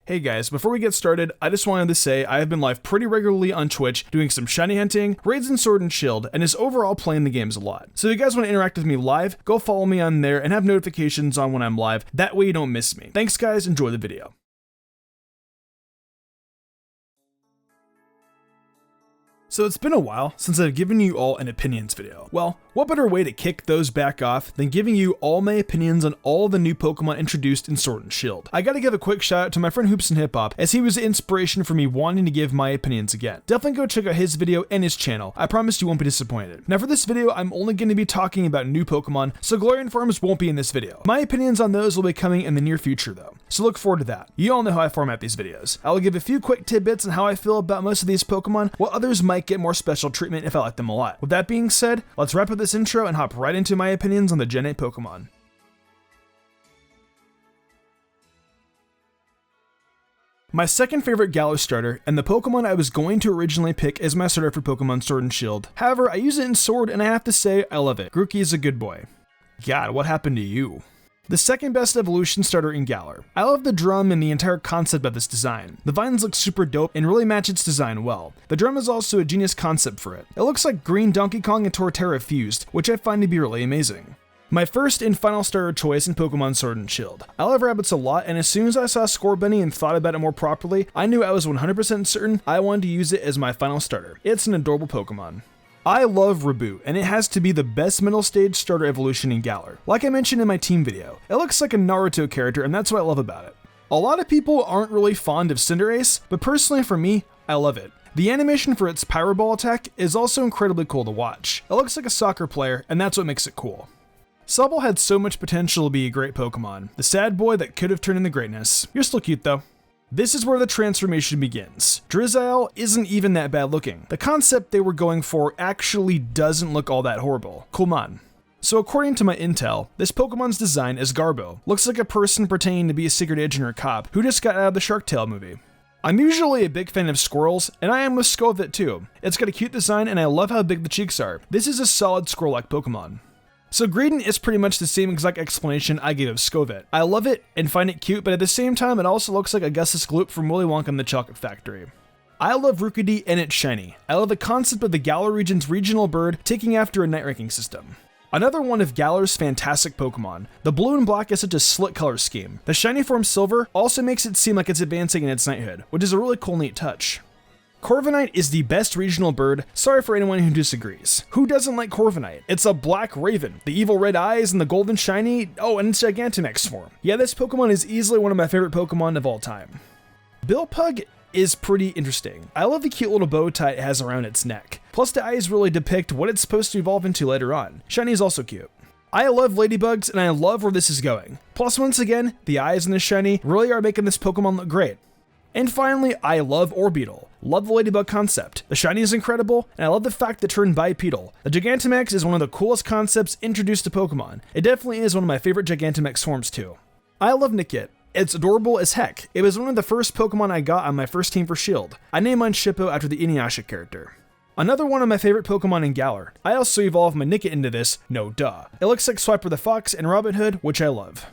Hey guys, before we get started, I just wanted to say I have been live pretty regularly on Twitch, doing some shiny hunting, raids in Sword and Shield, and is overall playing the games a lot. So if you guys want to interact with me live, go follow me on there and have notifications on when I'm live, that way you don't miss me. Thanks guys, enjoy the video. So it's been a while since I've given you all an opinions video. Well, what better way to kick those back off than giving you all my opinions on all the new Pokemon introduced in Sword and Shield. I gotta give a quick shout out to my friend HopsandHipHop, as he was the inspiration for me wanting to give my opinions again. Definitely go check out his video and his channel. I promise you won't be disappointed. Now for this video, I'm only going to be talking about new Pokemon, so Galarian forms won't be in this video. My opinions on those will be coming in the near future though, so look forward to that. You all know how I format these videos. I will give a few quick tidbits on how I feel about most of these Pokemon, while others might get more special treatment if I like them a lot. With that being said, let's wrap up this intro and hop right into my opinions on the Gen 8 Pokemon. My second favorite Galar starter, and the Pokemon I was going to originally pick as my starter for Pokemon Sword and Shield. However, I use it in Sword and I have to say, I love it. Grookey is a good boy. God, what happened to you? The second best evolution starter in Galar. I love the drum and the entire concept of this design. The vines look super dope and really match its design well. The drum is also a genius concept for it. It looks like green Donkey Kong and Torterra fused, which I find to be really amazing. My first and final starter choice in Pokemon Sword and Shield. I love rabbits a lot, and as soon as I saw Scorbunny and thought about it more properly, I knew I was 100% certain I wanted to use it as my final starter. It's an adorable Pokemon. I love Reboot, and it has to be the best middle stage starter evolution in Galar. Like I mentioned in my team video, it looks like a Naruto character, and that's what I love about it. A lot of people aren't really fond of Cinderace, but personally for me, I love it. The animation for its Pyro Ball attack is also incredibly cool to watch. It looks like a soccer player, and that's what makes it cool. Sobble had so much potential to be a great Pokemon. The sad boy that could have turned into greatness. You're still cute though. This is where the transformation begins. Drizzile isn't even that bad looking. The concept they were going for actually doesn't look all that horrible. Come on. So according to my intel, this Pokemon's design is Garbo. Looks like a person pretending to be a secret agent or cop who just got out of the Shark Tale movie. I'm usually a big fan of squirrels, and I am with Scovet too. It's got a cute design and I love how big the cheeks are. This is a solid squirrel-like Pokemon. So Greedent is pretty much the same exact explanation I gave of Scovet. I love it and find it cute, but at the same time it also looks like Augustus Gloop from Willy Wonka and the Chocolate Factory. I love Rookidee and it's shiny. I love the concept of the Galar region's regional bird taking after a night ranking system. Another one of Galar's fantastic Pokemon. The blue and black is such a slick color scheme. The shiny form Silver also makes it seem like it's advancing in its knighthood, which is a really cool neat touch. Corviknight is the best regional bird. Sorry for anyone who disagrees. Who doesn't like Corviknight? It's a black raven, the evil red eyes and the golden shiny, oh, and it's Gigantamax form. Yeah, this Pokemon is easily one of my favorite Pokemon of all time. Billpug is pretty interesting. I love the cute little bow tie it has around its neck. Plus the eyes really depict what it's supposed to evolve into later on. Shiny is also cute. I love ladybugs and I love where this is going. Plus once again, the eyes and the shiny really are making this Pokemon look great. And finally, I love Orbeetle. Love the ladybug concept. The shiny is incredible, and I love the fact that it turned bipedal. The Gigantamax is one of the coolest concepts introduced to Pokemon. It definitely is one of my favorite Gigantamax forms too. I love Nickit. It's adorable as heck. It was one of the first Pokemon I got on my first team for Shield. I named mine Shippo after the Inuyasha character. Another one of my favorite Pokemon in Galar. I also evolved my Nickit into this, no duh. It looks like Swiper the Fox and Robin Hood, which I love.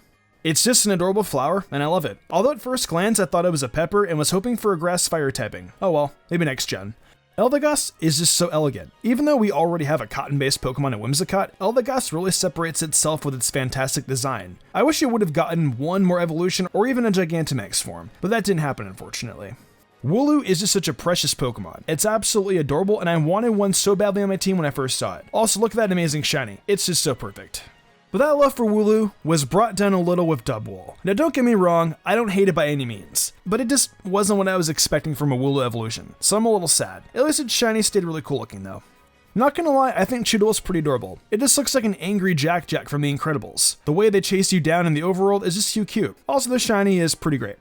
It's just an adorable flower, and I love it. Although at first glance I thought it was a pepper and was hoping for a grass fire typing. Oh well, maybe next gen. Elda Gus is just so elegant. Even though we already have a cotton-based Pokemon in Whimsicott, Elda Gus really separates itself with its fantastic design. I wish it would have gotten one more evolution or even a Gigantamax form, but that didn't happen unfortunately. Wooloo is just such a precious Pokemon. It's absolutely adorable and I wanted one so badly on my team when I first saw it. Also look at that amazing shiny. It's just so perfect. But that love for Wooloo was brought down a little with Dubwool. Now don't get me wrong, I don't hate it by any means, but it just wasn't what I was expecting from a Wooloo evolution, so I'm a little sad. At least its shiny stayed really cool looking though. Not gonna lie, I think Chewtle is pretty adorable. It just looks like an angry Jack from The Incredibles. The way they chase you down in the overworld is just too cute. Also the shiny is pretty great.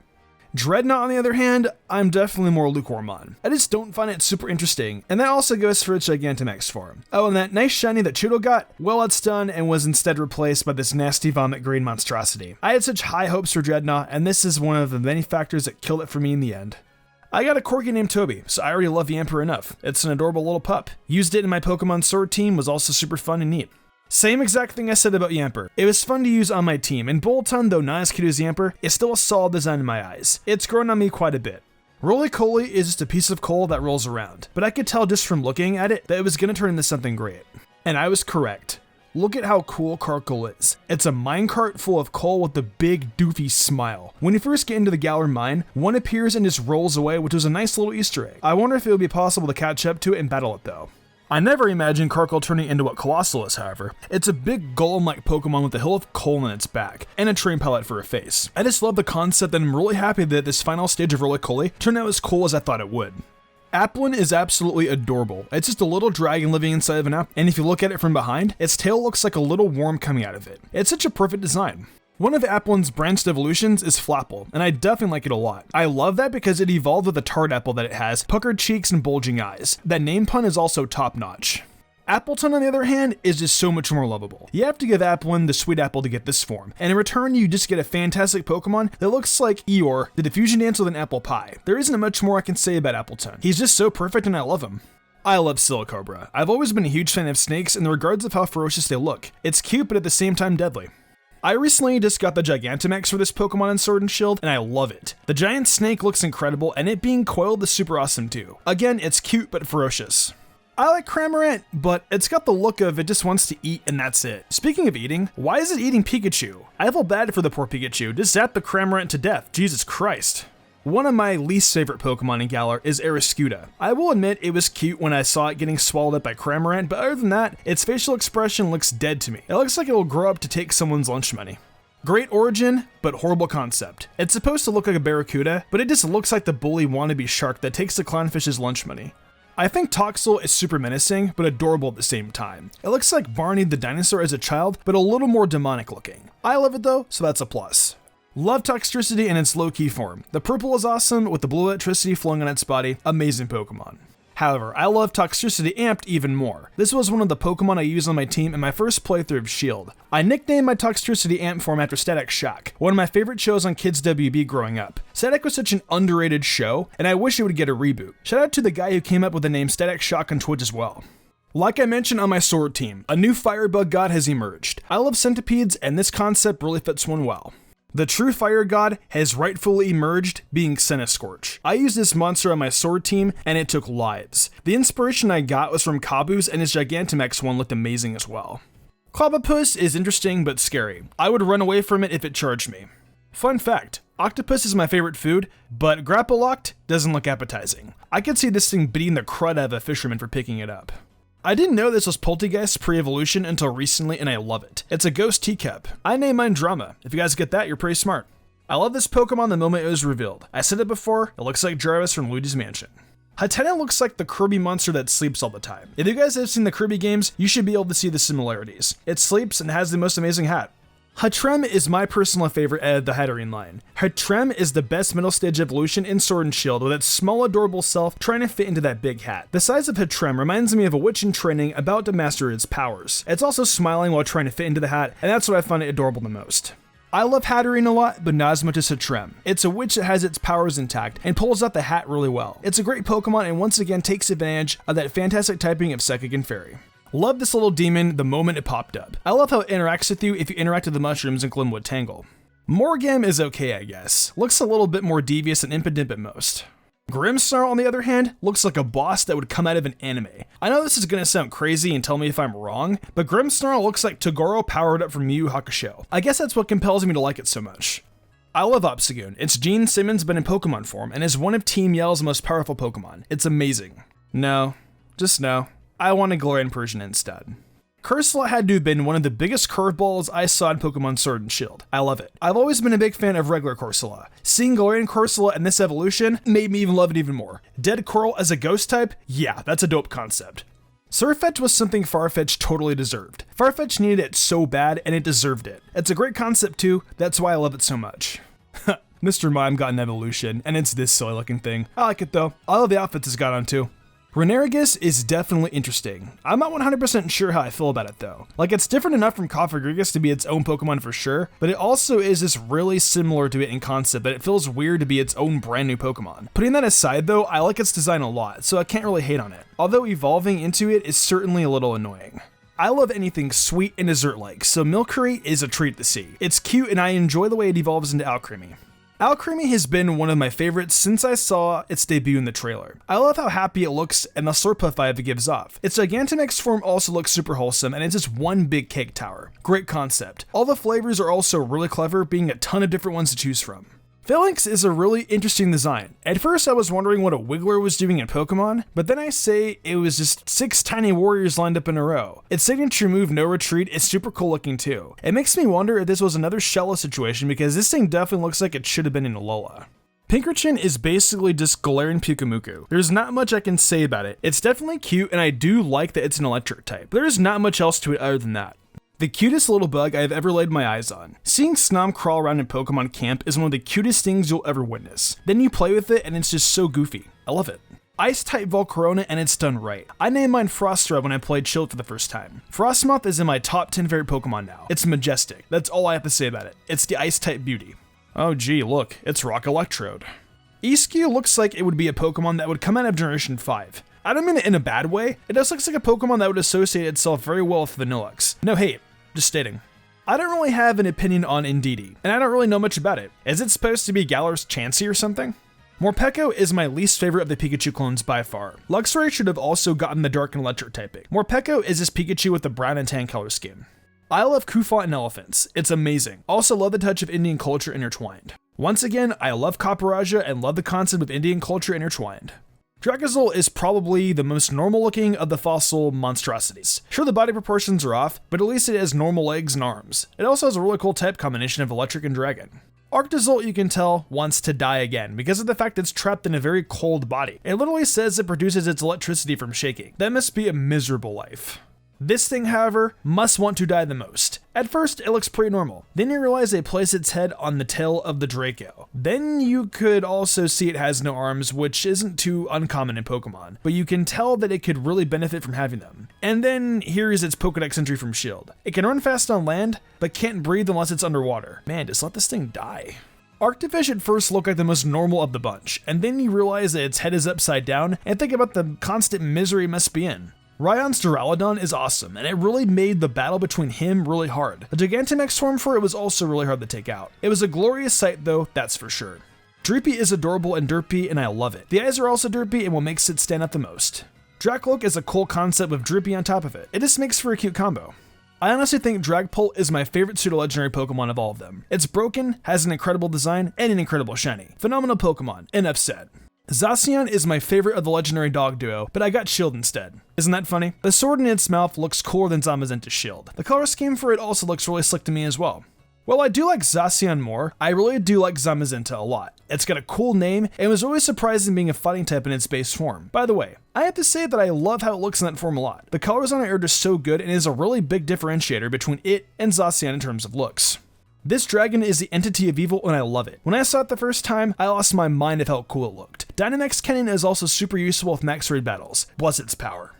Dreadknot, on the other hand, I'm definitely more lukewarm on. I just don't find it super interesting, and that also goes for its Gigantamax form. Oh, and that nice shiny that Chewtle got, well, it's done and was instead replaced by this nasty vomit green monstrosity. I had such high hopes for Dreadknot, and this is one of the many factors that killed it for me in the end. I got a corgi named Toby, so I already love the Emperor enough. It's an adorable little pup. Used it in my Pokemon Sword team, was also super fun and neat. Same exact thing I said about Yamper. It was fun to use on my team, and Bolton, though not as cute as Yamper, is still a solid design in my eyes. It's grown on me quite a bit. Roly-Coly is just a piece of coal that rolls around, but I could tell just from looking at it that it was going to turn into something great. And I was correct. Look at how cool Carkle is. It's a minecart full of coal with a big doofy smile. When you first get into the Galar mine, one appears and just rolls away, which was a nice little Easter egg. I wonder if it would be possible to catch up to it and battle it though. I never imagined Carkle turning into what Colossal is, however. It's a big golem-like Pokemon with a hill of coal on its back, and a train palette for a face. I just love the concept and I'm really happy that this final stage of Roly-Coly turned out as cool as I thought it would. Applin is absolutely adorable. It's just a little dragon living inside of an apple, and if you look at it from behind, its tail looks like a little worm coming out of it. It's such a perfect design. One of Applin's branched evolutions is Flapple, and I definitely like it a lot. I love that because it evolved with the tart apple that it has, puckered cheeks and bulging eyes. That name pun is also top notch. Appleton, on the other hand, is just so much more lovable. You have to give Applin the sweet apple to get this form, and in return you just get a fantastic Pokemon that looks like Eeyore, the fusion dance with an apple pie. There isn't much more I can say about Appleton. He's just so perfect and I love him. I love Silicobra. I've always been a huge fan of snakes in the regards of how ferocious they look. It's cute but at the same time deadly. I recently just got the Gigantamax for this Pokemon in Sword and Shield, and I love it. The giant snake looks incredible, and it being coiled is super awesome too. Again, it's cute but ferocious. I like Cramorant, but it's got the look of it just wants to eat and that's it. Speaking of eating, why is it eating Pikachu? I feel bad for the poor Pikachu, just zap the Cramorant to death, Jesus Christ. One of my least favorite Pokemon in Galar is Eros Cuda. I will admit it was cute when I saw it getting swallowed up by Cramorant, but other than that, its facial expression looks dead to me. It looks like it will grow up to take someone's lunch money. Great origin, but horrible concept. It's supposed to look like a Barracuda, but it just looks like the bully wannabe shark that takes the clownfish's lunch money. I think Toxel is super menacing, but adorable at the same time. It looks like Barney the dinosaur as a child, but a little more demonic looking. I love it though, so that's a plus. Love Toxtricity in its low-key form. The purple is awesome, with the blue electricity flowing on its body. Amazing Pokemon. However, I love Toxtricity Amped even more. This was one of the Pokemon I used on my team in my first playthrough of Shield. I nicknamed my Toxtricity Amp form after Static Shock, one of my favorite shows on Kids WB growing up. Static was such an underrated show, and I wish it would get a reboot. Shout out to the guy who came up with the name Static Shock on Twitch as well. Like I mentioned on my Sword team, a new Firebug god has emerged. I love centipedes, and this concept really fits one well. The true fire god has rightfully emerged, being Centiskorch. I used this monster on my Sword team, and it took lives. The inspiration I got was from Kabu's, and his Gigantamax one looked amazing as well. Clobbopus is interesting but scary. I would run away from it if it charged me. Fun fact, octopus is my favorite food, but grapple-locked doesn't look appetizing. I could see this thing beating the crud out of a fisherman for picking it up. I didn't know this was Poltergeist pre-evolution until recently, and I love it. It's a ghost teacup. I named mine Drama. If you guys get that, you're pretty smart. I love this Pokemon the moment it was revealed. I said it before, it looks like Jarvis from Luigi's Mansion. Hatena looks like the Kirby monster that sleeps all the time. If you guys have seen the Kirby games, you should be able to see the similarities. It sleeps and has the most amazing hat. Hatrem is my personal favorite out of the Hatterene line. Hatrem is the best middle stage evolution in Sword and Shield, with its small adorable self trying to fit into that big hat. The size of Hatrem reminds me of a witch in training about to master its powers. It's also smiling while trying to fit into the hat, and that's what I find it adorable the most. I love Hatterene a lot, but not as much as Hatrem. It's a witch that has its powers intact and pulls out the hat really well. It's a great Pokemon and once again takes advantage of that fantastic typing of Psychic and Fairy. Love this little demon the moment it popped up. I love how it interacts with you if you interact with the mushrooms in Glimwood Tangle. Morgam is okay, I guess. Looks a little bit more devious and impudent at most. Grimmsnarl, on the other hand, looks like a boss that would come out of an anime. I know this is gonna sound crazy and tell me if I'm wrong, but Grimmsnarl looks like Toguro powered up from Yu Yu Hakusho. I guess that's what compels me to like it so much. I love Obstagoon. It's Gene Simmons but in Pokemon form, and is one of Team Yell's most powerful Pokemon. It's amazing. No. Just no. I want a Galarian Persian instead. Corsola had to have been one of the biggest curveballs I saw in Pokemon Sword and Shield. I love it. I've always been a big fan of regular Corsola. Seeing Galarian Corsola in this evolution made me even love it even more. Dead Coral as a ghost type? Yeah, that's a dope concept. Surfetch was something Farfetch totally deserved. Farfetch needed it so bad, and it deserved it. It's a great concept too, that's why I love it so much. Mr. Mime got an evolution, and it's this silly looking thing. I like it though. I love the outfits it's got on too. Reneragus is definitely interesting. I'm not 100% sure how I feel about it though. Like, it's different enough from Cofagrigus to be its own Pokemon for sure, but it also is just really similar to it in concept that it feels weird to be its own brand new Pokemon. Putting that aside though, I like its design a lot, so I can't really hate on it. Although evolving into it is certainly a little annoying. I love anything sweet and dessert-like, so Milcery is a treat to see. It's cute and I enjoy the way it evolves into Alcremie. Alcremie has been one of my favorites since I saw its debut in the trailer. I love how happy it looks and the Slurpuff vibe it gives off. Its Gigantamax form also looks super wholesome and it's just one big cake tower. Great concept. All the flavors are also really clever, being a ton of different ones to choose from. Felix is a really interesting design. At first I was wondering what a Wiggler was doing in Pokemon, but then I say it was just 6 tiny warriors lined up in a row. Its signature move, No Retreat, is super cool looking too. It makes me wonder if this was another Shello situation because this thing definitely looks like it should have been in Alola. Pinkerton is basically just Galarian Pyukumuku. There's not much I can say about it. It's definitely cute and I do like that it's an electric type. There's not much else to it other than that. The cutest little bug I've ever laid my eyes on. Seeing Snom crawl around in Pokemon Camp is one of the cutest things you'll ever witness. Then you play with it and it's just so goofy. I love it. Ice-type Volcarona and it's done right. I named mine Frostra when I played Shield for the first time. Frostmoth is in my top 10 favorite Pokemon now. It's majestic. That's all I have to say about it. It's the Ice-type beauty. Oh gee, look, it's Rock Electrode. Eoscue looks like it would be a Pokemon that would come out of Generation 5. I don't mean it in a bad way, it just looks like a Pokemon that would associate itself very well with Vanillux. No hate, just stating. I don't really have an opinion on Indeedee, and I don't really know much about it. Is it supposed to be Galar's Chansey or something? Morpeko is my least favorite of the Pikachu clones by far. Luxray should have also gotten the dark and electric typing. Morpeko is this Pikachu with the brown and tan color scheme. I love Kufant and elephants, it's amazing. Also love the touch of Indian culture intertwined. Once again, I love Copperajah and love the concept of Indian culture intertwined. Dracozolt is probably the most normal looking of the fossil monstrosities. Sure, the body proportions are off, but at least it has normal legs and arms. It also has a really cool type combination of electric and dragon. Arctozolt, you can tell, wants to die again because of the fact it's trapped in a very cold body. It literally says it produces its electricity from shaking. That must be a miserable life. This thing, however, must want to die the most. At first, it looks pretty normal. Then you realize they place its head on the tail of the Draco. Then you could also see it has no arms, which isn't too uncommon in Pokemon, but you can tell that it could really benefit from having them. And then here is its Pokedex entry from Shield. It can run fast on land, but can't breathe unless it's underwater. Man, just let this thing die. Arctofish at first looked like the most normal of the bunch, and then you realize that its head is upside down, and think about the constant misery it must be in. Rayon's Duraludon is awesome, and it really made the battle between him really hard. The Gigantamax form for it was also really hard to take out. It was a glorious sight though, that's for sure. Dreepy is adorable and derpy, and I love it. The eyes are also derpy and what makes it stand out the most. Dracloak is a cool concept with Dreepy on top of it. It just makes for a cute combo. I honestly think Dragapult is my favorite pseudo-legendary Pokemon of all of them. It's broken, has an incredible design, and an incredible shiny. Phenomenal Pokemon, enough said. Zacian is my favorite of the legendary dog duo, but I got Shield instead. Isn't that funny? The sword in its mouth looks cooler than Zamazenta's Shield. The color scheme for it also looks really slick to me as well. While I do like Zacian more, I really do like Zamazenta a lot. It's got a cool name, and it was always surprising being a fighting type in its base form. By the way, I have to say that I love how it looks in that form a lot. The colors on it are just so good and is a really big differentiator between it and Zacian in terms of looks. This dragon is the entity of evil and I love it. When I saw it the first time, I lost my mind of how cool it looked. Dynamax Cannon is also super useful with max raid battles. Bless its power.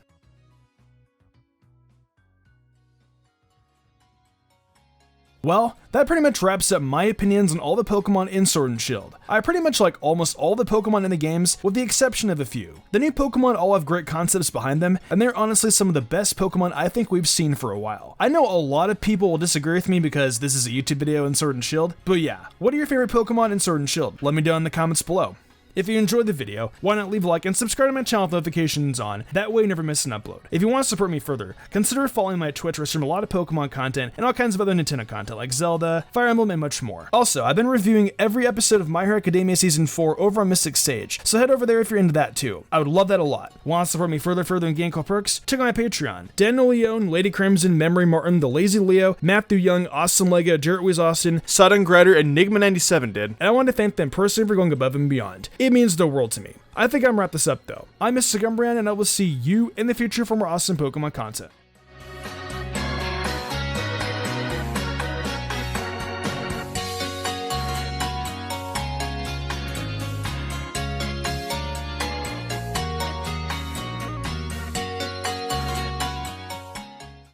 Well, that pretty much wraps up my opinions on all the Pokemon in Sword and Shield. I pretty much like almost all the Pokemon in the games, with the exception of a few. The new Pokemon all have great concepts behind them, and they're honestly some of the best Pokemon I think we've seen for a while. I know a lot of people will disagree with me because this is a YouTube video in Sword and Shield, but yeah, what are your favorite Pokemon in Sword and Shield? Let me know in the comments below. If you enjoyed the video, why not leave a like and subscribe to my channel with notifications on, that way you never miss an upload. If you want to support me further, consider following my Twitch where I stream a lot of Pokemon content and all kinds of other Nintendo content like Zelda, Fire Emblem, and much more. Also, I've been reviewing every episode of My Hero Academia Season 4 over on Mystic Sage, so head over there if you're into that too. I would love that a lot. Want to support me further and gain cool perks? Check out my Patreon. Daniel Leone, Lady Crimson, Memory Martin, The Lazy Leo, Matthew Young, Austin Lega, Jarrett Weiss Austin, Sodden Grider, and Enigma97 did, and I want to thank them personally for going above and beyond. It means the world to me. I think I'm gonna wrap this up though. I'm Mr. Gumbrian and I will see you in the future for more awesome Pokemon content.